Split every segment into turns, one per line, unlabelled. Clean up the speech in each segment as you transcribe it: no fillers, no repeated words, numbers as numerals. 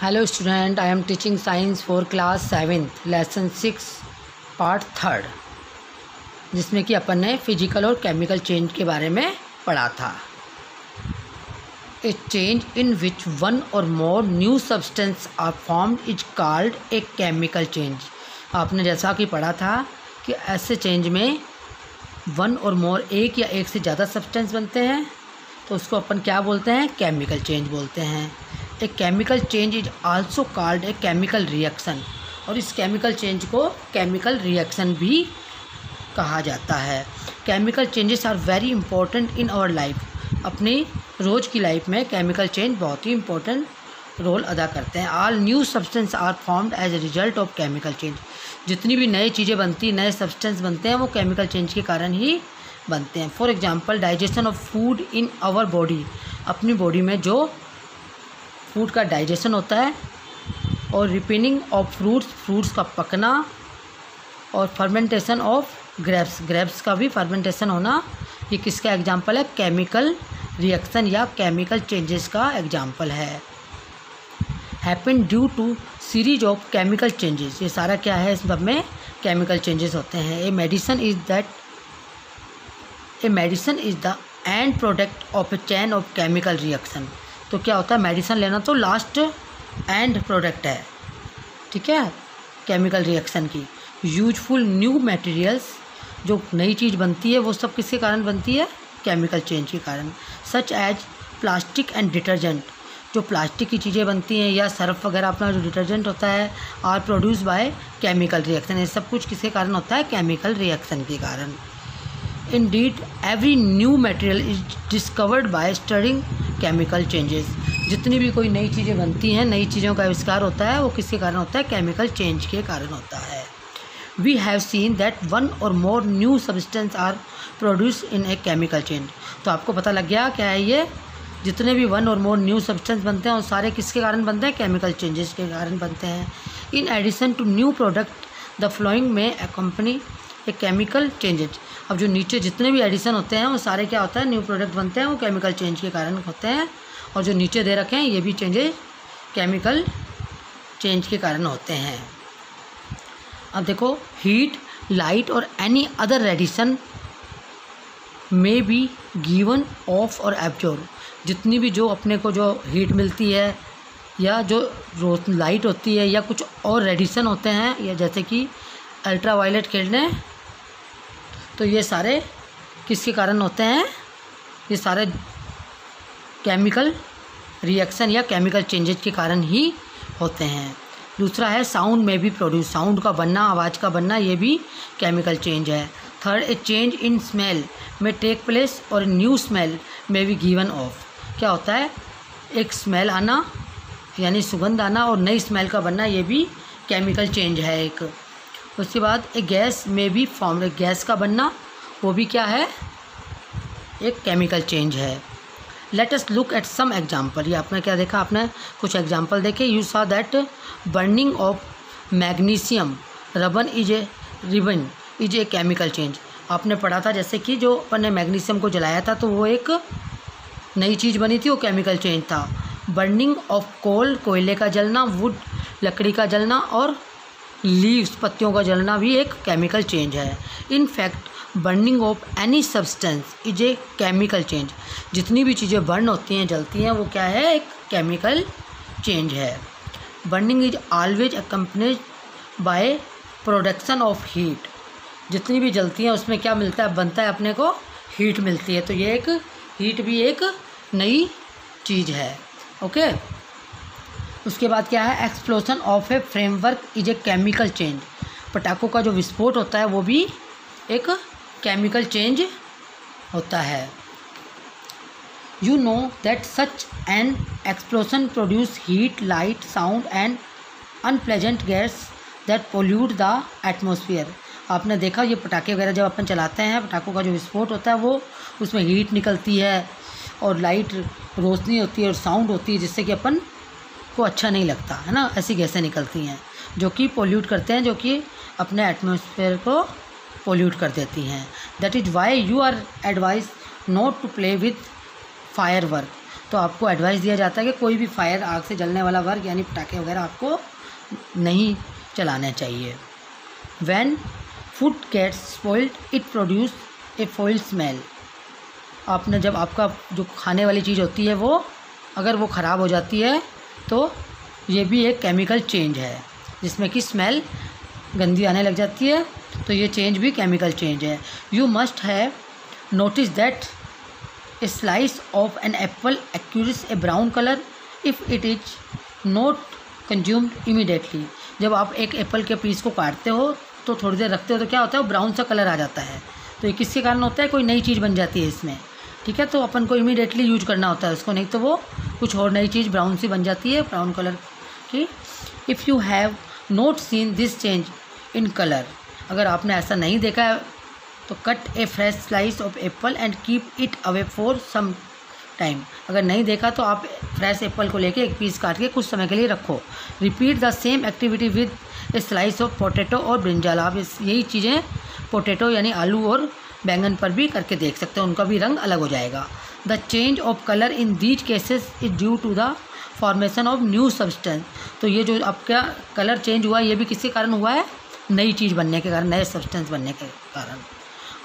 Hello student, I am teaching science for class 7th lesson 6 part 3, जिसमें कि अपन ने physical और केमिकल चेंज के बारे में पढ़ा था। ए change in which one or more new substance are formed is called a chemical change. आपने जैसा कि पढ़ा था कि ऐसे चेंज में वन और मोर एक या एक से ज़्यादा सब्सटेंस बनते हैं तो उसको अपन क्या बोलते हैं? केमिकल चेंज बोलते हैं। A chemical change is also called a chemical reaction, और इस केमिकल चेंज को केमिकल रिएक्शन भी कहा जाता है। Chemical changes are very important in our life. अपनी रोज़ की लाइफ में केमिकल चेंज बहुत ही इंपॉर्टेंट रोल अदा करते हैं। All new substance are formed as a result of chemical change. जितनी भी नई चीज़ें बनती, नए सब्सटेंस बनते हैं, वो केमिकल चेंज के कारण ही बनते हैं। For example, digestion of food in our body. अपनी बॉडी में जो फूड का डाइजेशन होता है, और रिपेनिंग ऑफ फ्रूट्स का पकना, और फर्मेंटेशन ऑफ ग्रेप्स का भी फर्मेंटेशन होना, ये किसका एग्जांपल है? केमिकल रिएक्शन या केमिकल चेंजेस का एग्जांपल है। Happen due to series of chemical changes. ये सारा क्या है? इस सब में केमिकल चेंजेस होते हैं। A medicine is the end product of A chain of chemical reaction. तो क्या होता है? मेडिसिन लेना तो लास्ट एंड प्रोडक्ट है, ठीक है, केमिकल रिएक्शन की। यूजफुल न्यू मटेरियल्स, जो नई चीज़ बनती है वो सब किसके कारण बनती है? केमिकल चेंज के कारण। Such as plastic and detergent. जो प्लास्टिक की चीज़ें बनती हैं या सर्फ वगैरह अपना जो डिटर्जेंट होता है, are produce by chemical reaction. ये सब कुछ किसके कारण होता है? केमिकल रिएक्शन के कारण। Indeed, every new material is discovered by studying chemical changes. जितनी भी कोई नई चीज़ें बनती हैं, नई चीज़ों का आविष्कार होता है, वो किसके कारण होता है? केमिकल चेंज के कारण होता है। We have seen that one or more new substance are produced in a chemical change. तो आपको पता लग गया क्या है ये? जितने भी one or more new substance बनते हैं वो सारे किसके कारण बनते हैं? केमिकल चेंजेस के कारण बनते हैं। In addition to new product the following may accompany a chemical changes. अब जो नीचे जितने भी एडिशन होते हैं वो सारे क्या होता है? न्यू प्रोडक्ट बनते हैं, वो केमिकल चेंज के कारण होते हैं। और जो नीचे दे रखे हैं ये भी चेंजेस केमिकल चेंज के कारण होते हैं। अब देखो, हीट, लाइट और एनी अदर रेडिएशन में बी गिवन ऑफ और एब्जॉर्ब। जितनी भी जो अपने को जो हीट मिलती है या जो लाइट होती है या कुछ और रेडिएशन होते हैं, या जैसे कि अल्ट्रावायलेट किरणें, तो ये सारे किसके कारण होते हैं? ये सारे केमिकल रिएक्शन या केमिकल चेंजेस के कारण ही होते हैं। दूसरा है साउंड में भी प्रोड्यूस। साउंड का बनना, आवाज़ का बनना, ये भी केमिकल चेंज है। Third, A change in smell में टेक प्लेस और न्यू स्मेल में भी गिवन ऑफ। क्या होता है? एक स्मेल आना यानी सुगंध आना और नई स्मेल का बनना, ये भी केमिकल चेंज है एक। उसके बाद एक गैस में भी फॉर्म, एक गैस का बनना, वो भी क्या है? एक केमिकल चेंज है। Let us look at some example. ये आपने क्या देखा? आपने कुछ एग्जाम्पल देखे। यू सा that burning of magnesium ribbon is a chemical change. आपने पढ़ा था जैसे कि जो अपन ने मैग्नीशियम को जलाया था तो वो एक नई चीज़ बनी थी, वो केमिकल चेंज था। बर्निंग ऑफ कोल, कोयले का जलना, वुड, लकड़ी का जलना, और लीव्स, पत्तियों का जलना भी एक केमिकल चेंज है। In fact burning of any substance is a chemical change. जितनी भी चीज़ें बर्न होती हैं, जलती हैं, वो क्या है? एक केमिकल चेंज है। Burning is always accompanied by production of heat. जितनी भी जलती हैं उसमें क्या मिलता है? बनता है अपने को हीट मिलती है। तो ये एक हीट भी एक नई चीज़ है। ओके। उसके बाद क्या है? Explosion of A framework is a chemical change. पटाखों का जो विस्फोट होता है वो भी एक केमिकल चेंज होता है। You know that such an explosion produce heat, light, sound and unpleasant gas that pollute the atmosphere. आपने देखा ये पटाखे वगैरह जब अपन चलाते हैं, पटाखों का जो विस्फोट होता है वो उसमें हीट निकलती है और लाइट रोशनी होती है और साउंड होती है, जिससे कि अपन को अच्छा नहीं लगता है ना। ऐसी गैसें निकलती हैं जो कि पोल्यूट करते हैं, जो कि अपने एटमॉस्फेयर को पोल्यूट कर देती हैं। That is why you are advise not to play with fire work. तो आपको एडवाइस दिया जाता है कि कोई भी फायर, आग से जलने वाला वर्क यानी पटाखे वगैरह आपको नहीं चलाना चाहिए। When food gets spoiled it produce a foul smell. आपने जब आपका जो खाने वाली चीज़ होती है वो अगर वो ख़राब हो जाती है तो ये भी एक केमिकल चेंज है जिसमें कि स्मेल गंदी आने लग जाती है, तो ये चेंज भी केमिकल चेंज है। You must have notice that a slice of an apple acquires a brown colour if it is not consumed immediately. जब आप एक एप्पल के पीस को काटते हो तो थोड़ी देर रखते हो तो क्या होता है, वो ब्राउन सा कलर आ जाता है। तो ये किसके कारण होता है, कोई नई चीज़ बन जाती है इसमें, ठीक है। तो अपन को इमीडिएटली यूज करना होता है उसको, नहीं तो वो कुछ और नई चीज़ ब्राउन सी बन जाती है, ब्राउन कलर की। If you have not seen this change in colour, अगर आपने ऐसा नहीं देखा है तो cut a fresh slice of apple and keep it away for some time. अगर नहीं देखा तो आप फ्रेश एप्पल को लेके एक पीस काट के कुछ समय के लिए रखो। Repeat the same activity with A slice of potato और ब्रिंजल। आप यही चीज़ें पोटैटो यानी आलू और बैंगन पर भी करके देख सकते हो, उनका भी रंग अलग हो जाएगा। The change of colour in these cases is due to the formation of new substance. तो ये जो आपका कलर चेंज हुआ ये भी किसके कारण हुआ है, नई चीज़ बनने के कारण, नए सब्सटेंस बनने के कारण।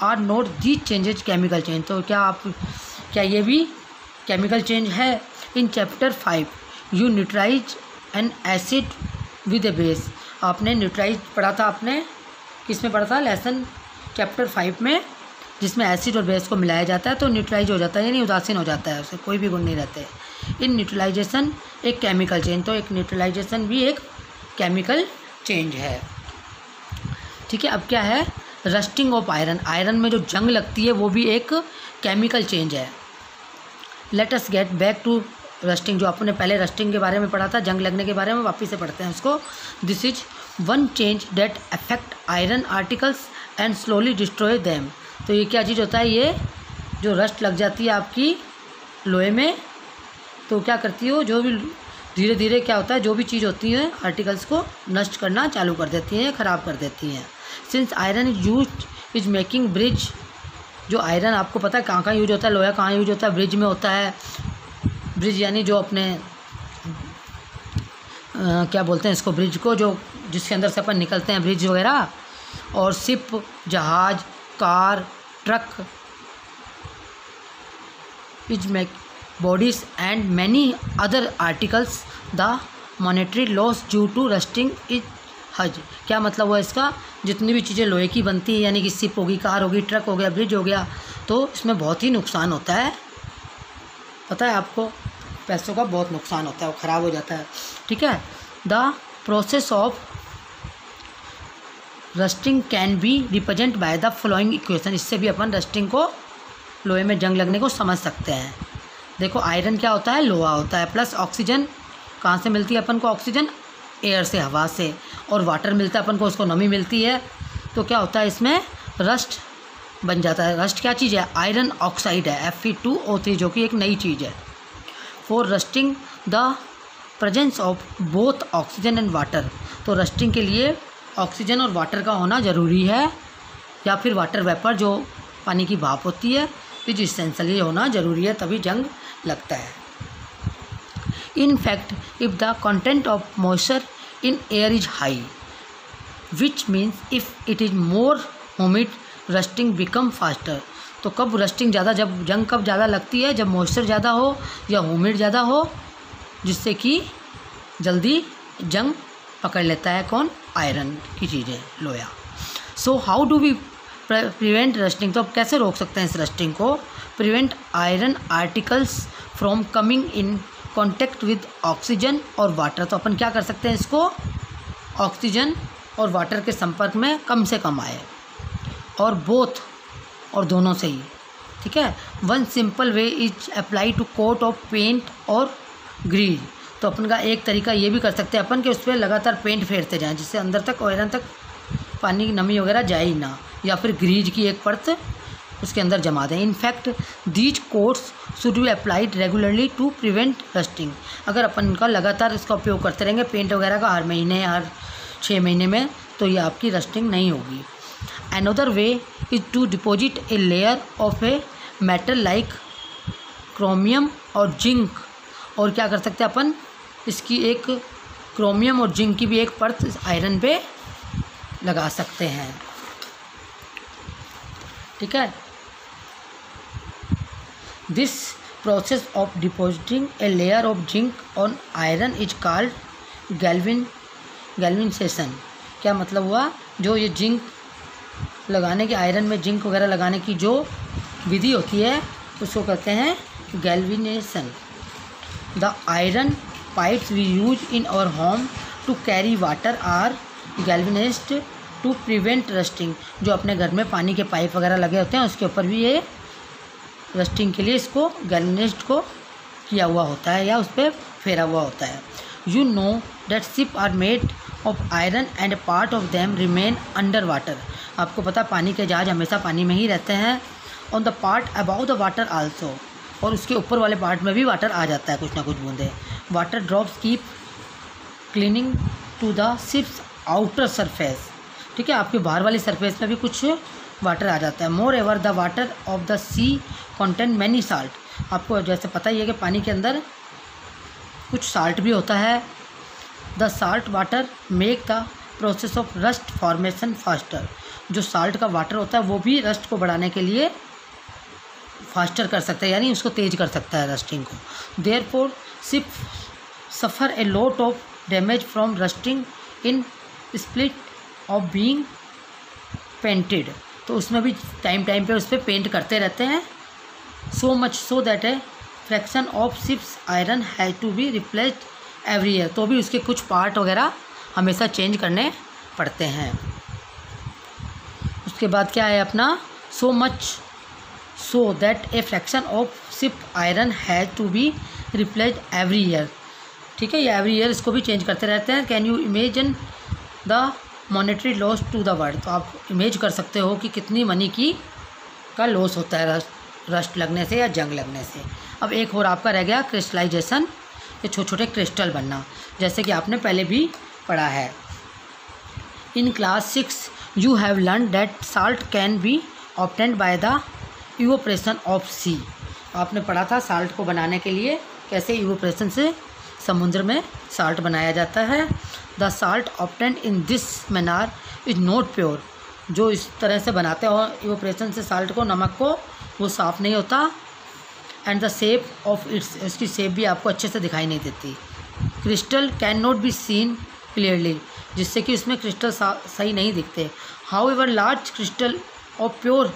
Are not these changes chemical change. तो क्या ये भी केमिकल चेंज है। In chapter 5 you neutralise an acid with a base. आपने न्यूट्राइज पढ़ा था, आपने किस में पढ़ा था, लेसन चैप्टर 5 में, जिसमें एसिड और बेस को मिलाया जाता है तो न्यूट्राइज हो जाता है यानी उदासीन हो जाता है, उससे कोई भी गुण नहीं रहते। इन न्यूट्रलाइजेशन एक केमिकल चेंज, तो एक न्यूट्रलाइजेशन भी एक केमिकल चेंज है, ठीक है। अब क्या है, रस्टिंग ऑफ आयरन। आयरन में जो जंग लगती है वो भी एक केमिकल चेंज है। Let us get back to rusting. जो आपने पहले रस्टिंग के बारे में पढ़ा था, जंग लगने के बारे में, वापस से पढ़ते हैं उसको। This is one change that affect iron articles and slowly destroy them. तो ये क्या चीज़ होता है, ये जो रस्ट लग जाती है आपकी लोहे में तो क्या करती हो, जो भी धीरे धीरे क्या होता है, जो भी चीज़ होती है आर्टिकल्स को नष्ट करना चालू कर देती हैं, ख़राब कर देती हैं। Since iron is used is making bridge. जो आयरन आपको पता है कहाँ कहाँ यूज होता है, लोहा कहाँ यूज होता है, ब्रिज में होता है। ब्रिज यानी जो अपने क्या बोलते हैं इसको, ब्रिज को, जो जिसके अंदर से अपन निकलते हैं, ब्रिज वगैरह। और शिप, जहाज, car, truck, is make bodies and many other articles. The monetary loss due to rusting is huge. क्या मतलब हुआ इसका, जितनी भी चीज़ें लोहे की बनती है यानी कि शिप होगी, कार होगी, ट्रक हो गया, ब्रिज हो गया, तो इसमें बहुत ही नुकसान होता है, पता है आपको, पैसों का बहुत नुकसान होता है, वो ख़राब हो जाता है, ठीक है। The process of rusting can be represent by the following equation. इससे भी अपन रस्टिंग को, लोहे में जंग लगने को समझ सकते हैं। देखो आयरन क्या होता है, लोहा होता है, प्लस ऑक्सीजन कहाँ से मिलती है अपन को, ऑक्सीजन एयर से, हवा से, और वाटर मिलता है अपन को, उसको नमी मिलती है, तो क्या होता है इसमें रस्ट बन जाता है। रस्ट क्या चीज़ है, आयरन ऑक्साइड है, Fe2O3, जो कि एक नई चीज़ है। For rusting the presence of both oxygen and water. तो रस्टिंग के लिए ऑक्सीजन और वाटर का होना ज़रूरी है, या फिर वाटर वेपर जो पानी की भाप होती है, इज इसेंशियल, ये होना ज़रूरी है, तभी जंग लगता है। In fact if the content of moisture in air is high which means if it is more humid rusting become faster. तो कब रस्टिंग ज़्यादा, जब जंग कब ज़्यादा लगती है, जब मॉइस्चर ज़्यादा हो या ह्यूमिड ज़्यादा हो, जिससे कि जल्दी जंग पकड़ लेता है कौन, आयरन की चीज़ें, लोहा। So how do we prevent rusting. तो अब कैसे रोक सकते हैं इस रस्टिंग को, prevent iron articles from coming in contact with oxygen or water. तो अपन क्या कर सकते हैं, इसको ऑक्सीजन और वाटर के संपर्क में कम से कम आए, और बोथ, और दोनों से ही, ठीक है। One simple way is apply to coat of paint or grease. तो अपन का एक तरीका ये भी कर सकते हैं अपन कि उस पर लगातार पेंट फेरते जाएं, जिससे अंदर तक, आयरन तक पानी की नमी वगैरह जाए ही ना, या फिर ग्रीज की एक परत उसके अंदर जमा दें। In fact these coats should be applied regularly to prevent rusting. अगर अपन इनका लगातार इसका उपयोग करते रहेंगे पेंट वगैरह का, हर महीने, हर 6 महीने में, तो ये आपकी रस्टिंग नहीं होगी। Another way is to deposit a layer of a metal like chromium or zinc, और क्या कर सकते हैं अपन, इसकी एक क्रोमियम और जिंक की भी एक परत आयरन पे लगा सकते हैं। ठीक है। This process of depositing A layer of zinc on iron is called galvanisation. क्या मतलब हुआ, जो ये जिंक लगाने की, आयरन में जिंक वगैरह लगाने की जो विधि होती है उसको कहते हैं galvanization. The iron pipes we use in our home to carry water are galvanized to prevent rusting. जो अपने घर में पानी के पाइप वगैरह लगे होते हैं उसके ऊपर भी ये रस्टिंग के लिए इसको गैल्वेनाइज्ड को किया हुआ होता है या उस पर फेरा हुआ होता है। You know that ship are made of iron and part of them remain under water. आपको पता पानी के जहाज हमेशा पानी में ही रहते हैं। On the part about the water also, और उसके ऊपर वाले पार्ट में भी वाटर आ जाता है, कुछ ना कुछ बूंदे। Water drops keep clinging to the ship's outer surface. ठीक है, आपके बाहर वाली सरफेस में भी कुछ वाटर आ जाता है। Moreover the water of the sea contain many salt. आपको जैसे पता ही है कि पानी के अंदर कुछ साल्ट भी होता है। The salt water make the process of rust formation faster. जो साल्ट का वाटर होता है वो भी रस्ट को बढ़ाने के लिए फास्टर कर सकता है, यानी उसको तेज कर सकता है रस्टिंग को। Therefore ship suffer a lot of damage from rusting in split of being painted. तो उसमें भी टाइम पे उस पर पेंट करते रहते हैं। So much so that a fraction of ship's iron has to be replaced every year. तो भी उसके कुछ पार्ट वगैरह हमेशा चेंज करने पड़ते हैं। उसके बाद क्या है अपना, so much so that a fraction of ship iron has to be replaced every year. ठीक है, ये एवरी ईयर इसको भी चेंज करते रहते हैं। Can you imagine the monetary loss to the world. तो आप इमेज कर सकते हो कि कितनी मनी का लॉस होता है रस्ट लगने से या जंग लगने से। अब एक और आपका रह गया क्रिस्टलाइजेशन, ये छोटे छोटे क्रिस्टल बनना, जैसे कि आपने पहले भी पढ़ा है। In class 6 you have learn that salt can be obtained by the evaporation of sea. आपने पढ़ा था साल्ट को बनाने के लिए कैसे इवोपरेशन से समुद्र में साल्ट बनाया जाता है। The salt obtained in this manner is not pure. जो इस तरह से बनाते हो इवोपरेशन से साल्ट को, नमक को, वो साफ़ नहीं होता। And the shape of its, इसकी शेप भी आपको अच्छे से दिखाई नहीं देती। Crystal can not be seen clearly, जिससे कि उसमें क्रिस्टल सही नहीं दिखते। How ever large crystal of pure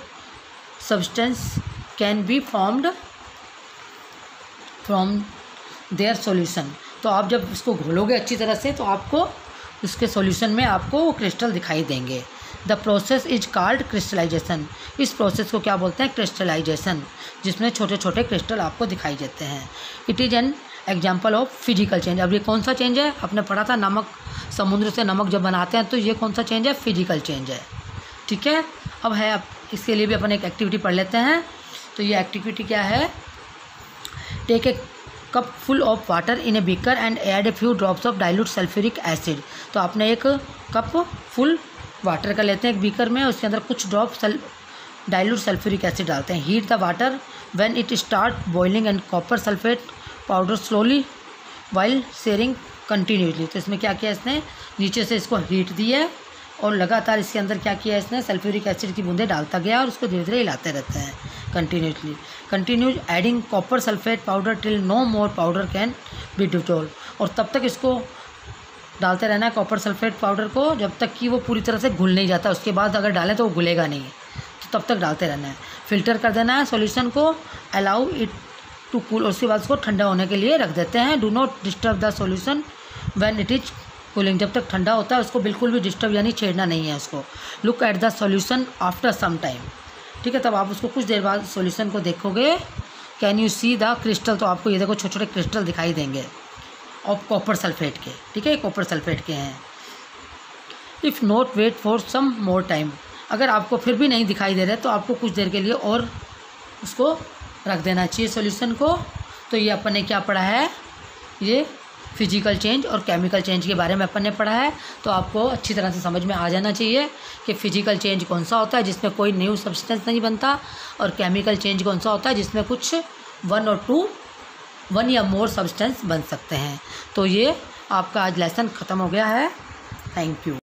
substance can be formed from their solution. तो आप जब इसको घोलोगे अच्छी तरह से तो आपको उसके सॉल्यूशन में आपको वो क्रिस्टल दिखाई देंगे। The process is called crystallization. इस प्रोसेस को क्या बोलते हैं, क्रिस्टलाइजेशन, जिसमें छोटे छोटे क्रिस्टल आपको दिखाई देते हैं। It is an example of physical change. अब ये कौन सा चेंज है, आपने पढ़ा था नमक, समुद्र से नमक जब बनाते हैं तो ये कौन सा चेंज है, फिजिकल चेंज है। ठीक है, अब है, अब इसके लिए भी अपन एक एक्टिविटी पढ़ लेते हैं। तो ये एक्टिविटी क्या है, take a cup full of water in a beaker and add a few drops of dilute sulphuric acid. तो आपने एक कप फुल वाटर का लेते हैं एक बीकर में, उसके अंदर कुछ ड्रॉप डाइल्यूट सल्फ्यूरिक एसिड डालते हैं। Heat the water when it start boiling and copper sulphate powder slowly while sharing continuously. तो इसमें क्या किया इसने, नीचे से इसको हीट दी है और लगातार इसके अंदर क्या किया इसने, सल्फ्यूरिक एसिड की बूंदें डालता गया और उसको धीरे धीरे हिलाते रहते हैं continuously. Continues adding copper sulphate powder till no more powder can be dissolve. और तब तक इसको डालते रहना है कॉपर सल्फेट पाउडर को जब तक कि वो पूरी तरह से घुल नहीं जाता। उसके बाद अगर डालें तो वो घुलेगा नहीं, तो तब तक डालते रहना है। फिल्टर कर देना है सॉल्यूशन को, अलाउ इट टू कूल, और उसके बाद उसको ठंडा होने के लिए रख देते हैं। Do not disturb the solution when it is cooling. जब तक ठंडा होता है उसको बिल्कुल भी डिस्टर्ब यानी छेड़ना नहीं है उसको। Look at the solution after some time. ठीक है, तब आप उसको कुछ देर बाद सॉल्यूशन को देखोगे। Can you see the crystal, तो आपको ये देखो छोटे छोटे क्रिस्टल दिखाई देंगे ऑफ कॉपर सल्फेट के। ठीक है, कॉपर सल्फेट के हैं। If not wait for some more time, अगर आपको फिर भी नहीं दिखाई दे रहे तो आपको कुछ देर के लिए और उसको रख देना चाहिए सॉल्यूशन को। तो ये अपन ने क्या पढ़ा है, ये फिजिकल चेंज और केमिकल चेंज के बारे में अपन ने पढ़ा है। तो आपको अच्छी तरह से समझ में आ जाना चाहिए कि फिजिकल चेंज कौन सा होता है जिसमें कोई न्यू सब्सटेंस नहीं बनता, और केमिकल चेंज कौन सा होता है जिसमें कुछ 1 और 2 वन या मोर सब्सटेंस बन सकते हैं। तो ये आपका आज लेसन ख़त्म हो गया है। Thank you.